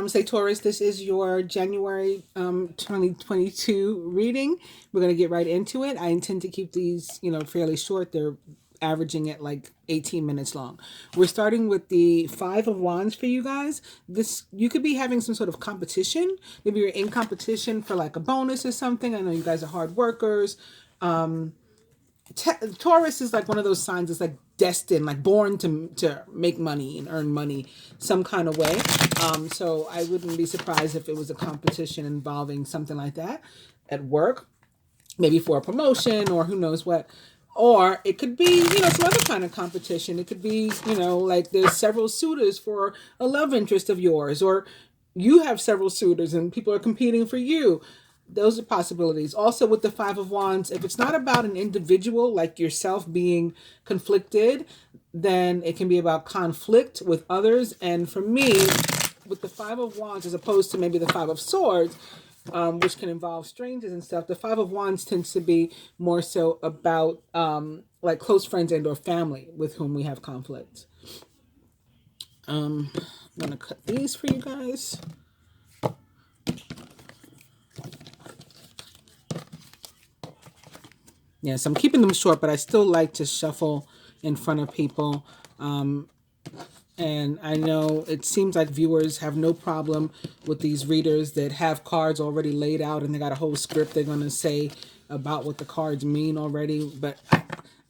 Say Taurus, this is your January 2022 reading. We're going to get right into it. I intend to keep these, fairly short. They're averaging at like 18 minutes long. We're starting with the Five of Wands for you guys. This, you could be having some sort of competition. Maybe you're in competition for like a bonus or something. I know you guys are hard workers. Taurus is like one of those signs that's like destined, like born to make money and earn money some kind of way. So I wouldn't be surprised if it was a competition involving something like that at work, maybe for a promotion or who knows what. Or it could be, some other kind of competition. It could be, like there's several suitors for a love interest of yours, or you have several suitors and people are competing for you. Those are possibilities. Also, with the Five of Wands, if it's not about an individual like yourself being conflicted, then it can be about conflict with others. And for me, with the Five of Wands, as opposed to maybe the Five of Swords, which can involve strangers and stuff, the Five of Wands tends to be more so about like close friends and or family with whom we have conflict. I'm going to cut these for you guys. Yes, I'm keeping them short, but I still like to shuffle in front of people. And I know it seems like viewers have no problem with these readers that have cards already laid out and they got a whole script they're going to say about what the cards mean already. But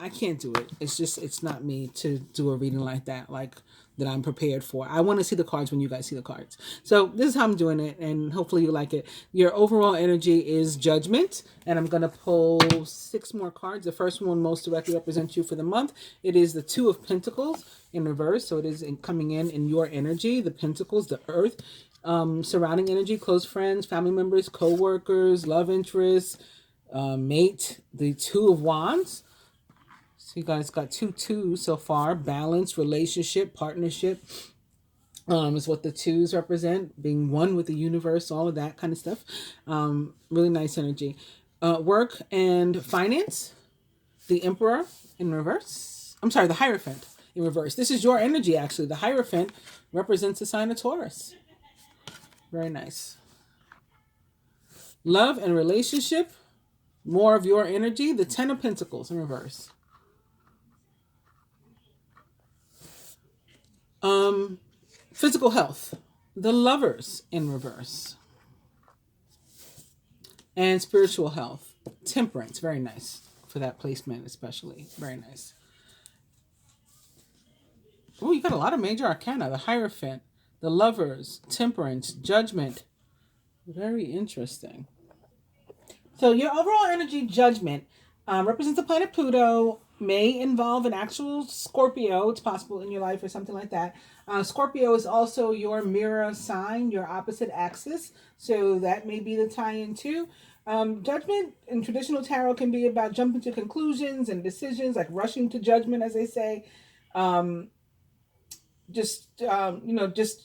I can't do it. It's not me to do a reading like that, like that I'm prepared for. I want to see the cards when you guys see the cards. So this is how I'm doing it, and hopefully you like it. Your overall energy is Judgment, and I'm going to pull 6 more cards. The first one most directly represents you for the month. It is the Two of Pentacles in reverse, so it is coming in your energy, the Pentacles, the Earth, surrounding energy, close friends, family members, co-workers, love interests, mate, the Two of Wands. So you guys got 2 so far. Balance, relationship, partnership is what the 2s represent. Being one with the universe, all of that kind of stuff. Really nice energy. Work and finance. The Emperor in reverse. I'm sorry, the Hierophant in reverse. This is your energy, actually. The Hierophant represents the sign of Taurus. Very nice. Love and relationship. More of your energy. The Ten of Pentacles in reverse. Physical health, the Lovers in reverse, and spiritual health, Temperance. Very nice for that placement, especially. Very nice. Oh, you got a lot of major arcana. The Hierophant, the Lovers, Temperance, Judgment. Very interesting. So your overall energy, Judgment, represents the planet Pluto. May involve an actual Scorpio. It's possible in your life or something like that. Scorpio is also your mirror sign, your opposite axis. So that may be the tie-in too. Judgment in traditional tarot can be about jumping to conclusions and decisions, like rushing to judgment, as they say. Just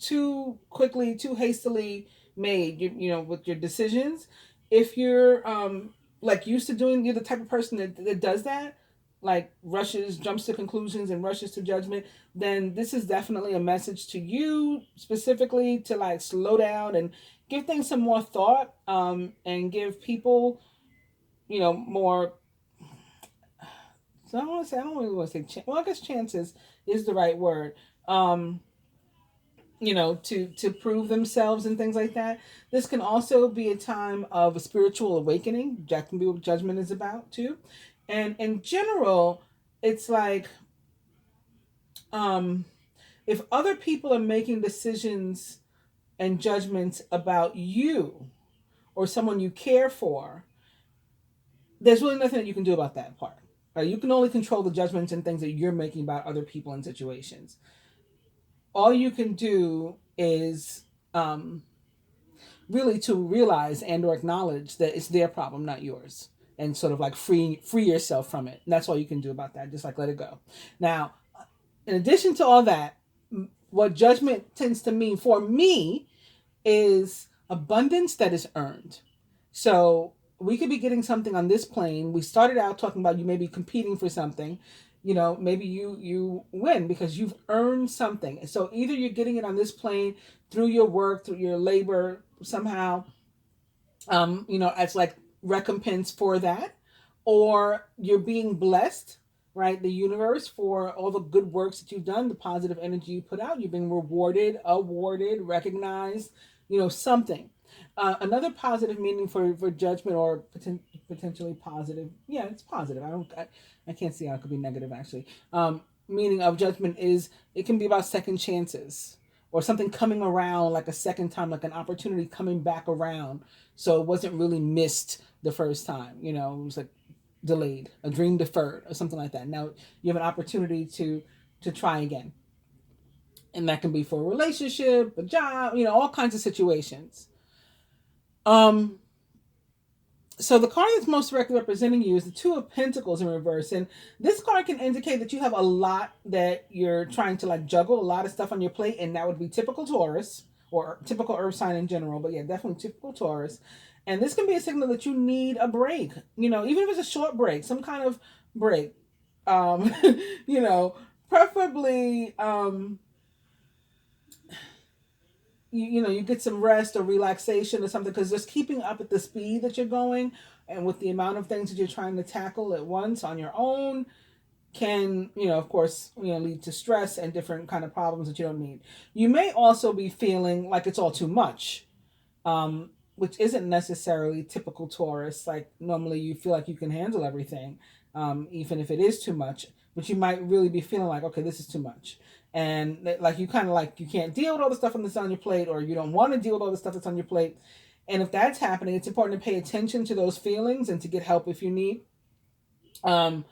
too quickly, too hastily made, with your decisions. If you're like used to doing, you're the type of person that does that, like jumps to conclusions and rushes to judgment, then this is definitely a message to you specifically to like slow down and give things some more thought, and give people, more. So I don't really want to say, well, I guess chances is the right word. To prove themselves and things like that. This can also be a time of a spiritual awakening. That can be what Judgment is about too. And in general, it's like, if other people are making decisions and judgments about you or someone you care for, there's really nothing that you can do about that part. Right? You can only control the judgments and things that you're making about other people and situations. All you can do is really to realize and or acknowledge that it's their problem, not yours, and sort of like free yourself from it. And that's all you can do about that. Just like let it go. Now, in addition to all that, what Judgment tends to mean for me is abundance that is earned. So we could be getting something on this plane. We started out talking about you may be competing for something. Maybe you win because you've earned something. So either you're getting it on this plane through your work, through your labor somehow, as like recompense for that, or you're being blessed, right? The universe for all the good works that you've done, the positive energy you put out, you're being rewarded, awarded, recognized, something. Another positive meaning for judgment, or potentially positive. Yeah, it's positive. I can't see how it could be negative actually. Meaning of judgment is it can be about second chances, or something coming around like a second time, like an opportunity coming back around. So it wasn't really missed the first time. It was like delayed, a dream deferred, or something like that. Now you have an opportunity to try again, and that can be for a relationship, a job, all kinds of situations. Um, so the card that's most directly representing you is the Two of Pentacles in reverse, and this card can indicate that you have a lot that you're trying to like juggle, a lot of stuff on your plate, and that would be typical Taurus or typical Earth sign in general. But yeah, definitely typical Taurus. And this can be a signal that you need a break. Even if it's a short break, some kind of break. Um, preferably. You get some rest or relaxation or something, because just keeping up at the speed that you're going and with the amount of things that you're trying to tackle at once on your own can of course lead to stress and different kind of problems that you don't need. You may also be feeling like it's all too much, which isn't necessarily typical Taurus. Like normally you feel like you can handle everything, even if it is too much, but you might really be feeling like, okay, this is too much. And like you kind of like you can't deal with all the stuff that's on your plate, or you don't want to deal with all the stuff that's on your plate. And if that's happening, it's important to pay attention to those feelings and to get help if you need. Um,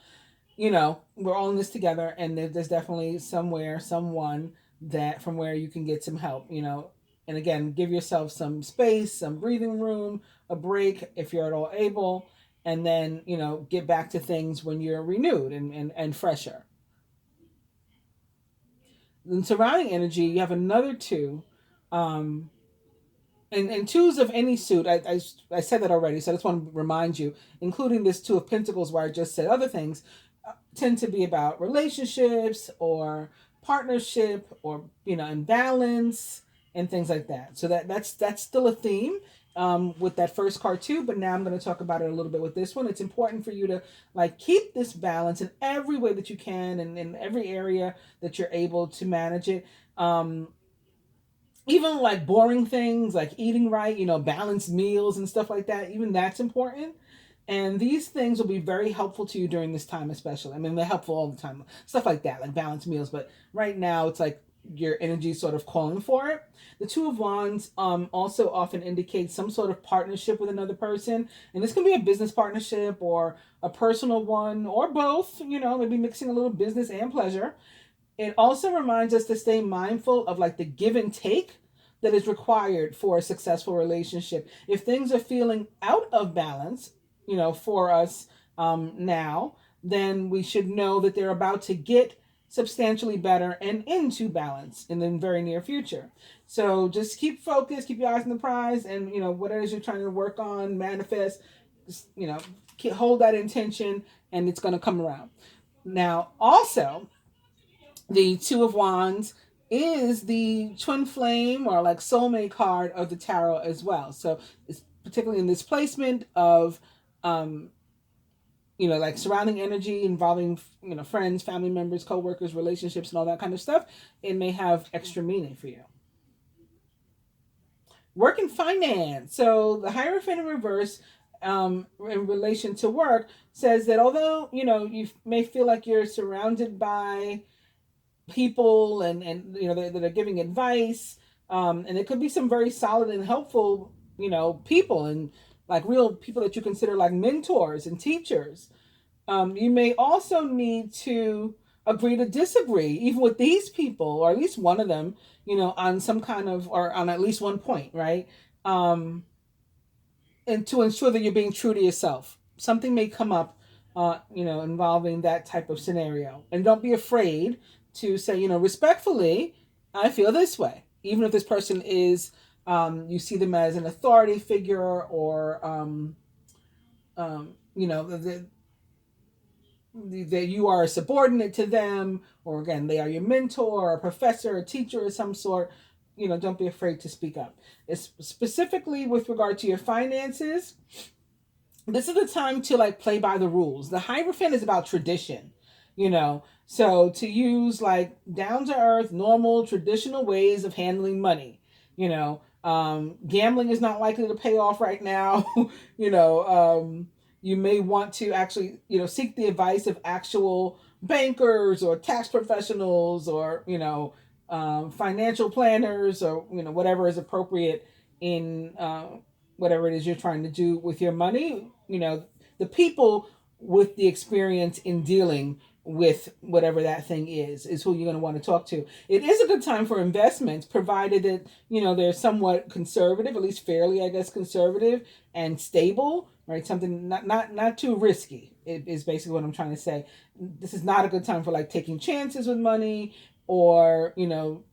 we're all in this together, and there's definitely somewhere, someone that from where you can get some help, and again, give yourself some space, some breathing room, a break if you're at all able, and then, get back to things when you're renewed and fresher. In surrounding energy, you have another two. Um, and twos of any suit, I said that already, so I just want to remind you, including this Two of Pentacles where I just said other things, tend to be about relationships or partnership or imbalance and things like that. So that's still a theme with that first card too. But now I'm going to talk about it a little bit with this one. It's important for you to like keep this balance in every way that you can, and in every area that you're able to manage it. Even like boring things like eating right, balanced meals and stuff like that, even that's important. And these things will be very helpful to you during this time, especially. I mean, they're helpful all the time, stuff like that, like balanced meals. But right now, it's like your energy sort of calling for it. The Two of Wands also often indicates some sort of partnership with another person. And this can be a business partnership or a personal one or both, maybe mixing a little business and pleasure. It also reminds us to stay mindful of like the give and take that is required for a successful relationship. If things are feeling out of balance, for us now, then we should know that they're about to get substantially better and into balance in the very near future. So just keep focused, keep your eyes on the prize, and what it is you're trying to work on, manifest, just, hold that intention, and it's going to come around. Now, also, the Two of Wands is the twin flame or like soulmate card of the tarot as well. So it's particularly in this placement of like surrounding energy involving friends, family members, co-workers, relationships, and all that kind of stuff. It may have extra meaning for you. Work and finance. So the Hierophant in reverse, in relation to work, says that although you may feel like you're surrounded by people and that are giving advice, and it could be some very solid and helpful people, and like real people that you consider like mentors and teachers. You may also need to agree to disagree even with these people, or at least one of them, on some kind of, or on at least one point, right? And to ensure that you're being true to yourself. Something may come up, involving that type of scenario. And don't be afraid to say, respectfully, I feel this way. Even if this person is, you see them as an authority figure, or, that you are a subordinate to them, or again, they are your mentor, or a professor, a teacher of some sort. don't be afraid to speak up. It's specifically with regard to your finances. This is the time to like play by the rules. The Hierophant is about tradition, so to use like down to earth, normal, traditional ways of handling money. Gambling is not likely to pay off right now. You may want to actually, seek the advice of actual bankers or tax professionals or, financial planners or, whatever is appropriate in whatever it is you're trying to do with your money. The people with the experience in dealing with whatever that thing is who you're going to want to talk to. It is a good time for investments, provided that, they're somewhat conservative, at least fairly, I guess, conservative and stable, right? Something not too risky is basically what I'm trying to say. This is not a good time for like taking chances with money or,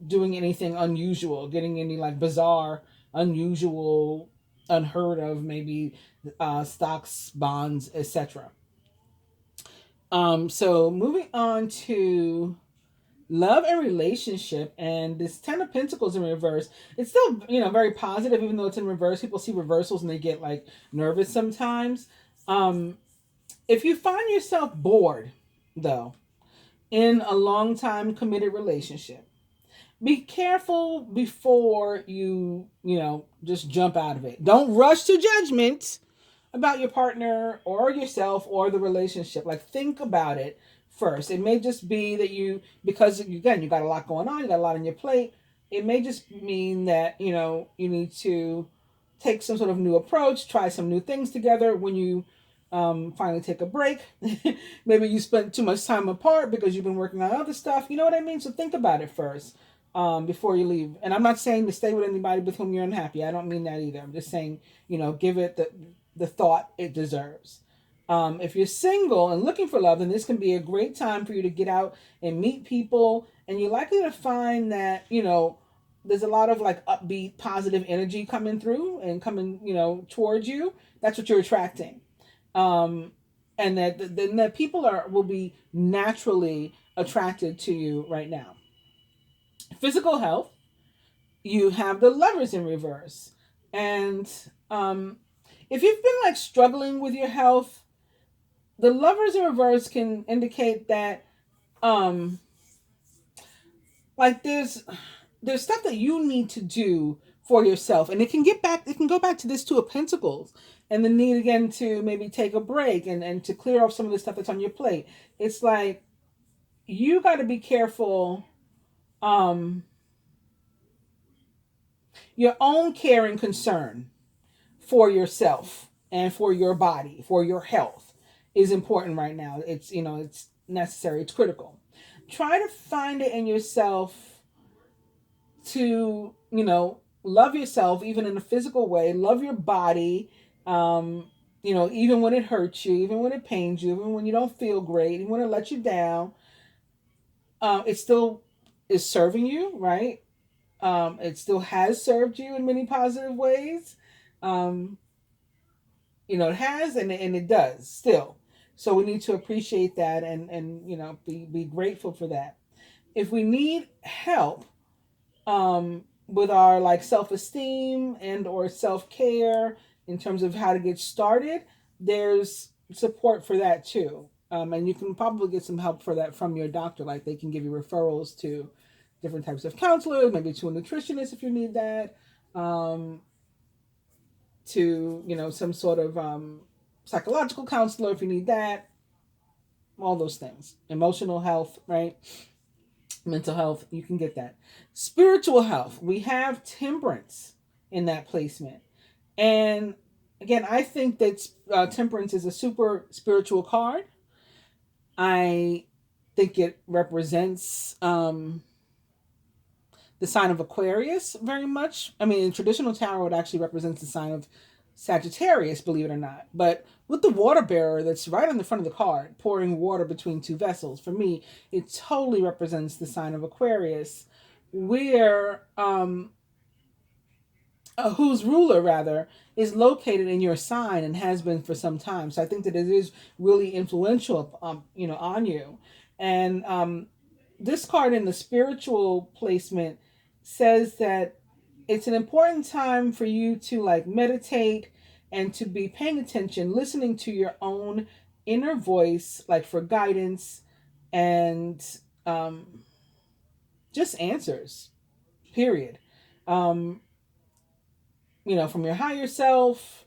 doing anything unusual, getting any like bizarre, unusual, unheard of, maybe stocks, bonds, etc. So moving on to love and relationship, and this Ten of Pentacles in reverse. It's still, very positive, even though it's in reverse. People see reversals and they get like nervous sometimes. If you find yourself bored, though, in a long time committed relationship, be careful before you, just jump out of it. Don't rush to judgment about your partner or yourself or the relationship. Like, think about it first. It may just be that because again, you got a lot going on, you got a lot on your plate. It may just mean that, you need to take some sort of new approach, try some new things together when you finally take a break. Maybe you spent too much time apart because you've been working on other stuff. You know what I mean? So think about it first before you leave. And I'm not saying to stay with anybody with whom you're unhappy. I don't mean that either. I'm just saying, give it the thought it deserves. If you're single and looking for love, then this can be a great time for you to get out and meet people. And you're likely to find that, there's a lot of like upbeat, positive energy coming through and coming, towards you. That's what you're attracting. And that people will be naturally attracted to you right now. Physical health, you have the Lovers in reverse. And if you've been like struggling with your health, the Lovers in reverse can indicate that like there's stuff that you need to do for yourself, and it can go back to this Two of Pentacles and the need again to maybe take a break and to clear off some of the stuff that's on your plate. It's like you got to be careful your own care and concern for yourself and for your body, for your health is important right now. It's, it's necessary. It's critical. Try to find it in yourself to, love yourself, even in a physical way, love your body, even when it hurts you, even when it pains you, even when you don't feel great, even when it lets you down, it still is serving you, right? It still has served you in many positive ways. It has, and it does still. So we need to appreciate that and be grateful for that. If we need help with our like self-esteem and or self-care in terms of how to get started, there's support for that too. And you can probably get some help for that from your doctor. Like they can give you referrals to different types of counselors, maybe to a nutritionist if you need that, to, some sort of psychological counselor if you need that, all those things. Emotional health, right? Mental health, you can get that. Spiritual health, we have Temperance in that placement. And again, I think that Temperance is a super spiritual card. I think it represents the sign of Aquarius very much. I mean, in traditional tarot, it actually represents the sign of Sagittarius, believe it or not. But with the water bearer that's right on the front of the card, pouring water between two vessels, for me, it totally represents the sign of Aquarius, where whose ruler rather is located in your sign and has been for some time. So I think that it is really influential, on you. And this card in the spiritual placement says that it's an important time for you to like meditate and to be paying attention, listening to your own inner voice, like for guidance and just answers, period. Um, from your higher self,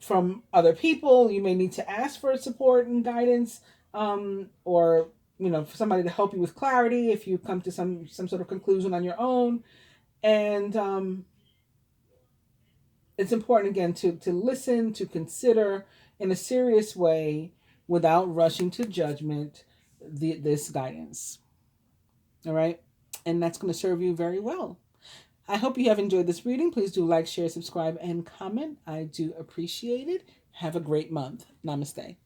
from other people. You may need to ask for support and guidance, or for somebody to help you with clarity if you come to some sort of conclusion on your own. And it's important again to listen, to consider in a serious way without rushing to judgment this guidance. All right, and that's going to serve you very well. I hope you have enjoyed this reading. Please do like, share, subscribe, and comment. I do appreciate it. Have a great month. Namaste.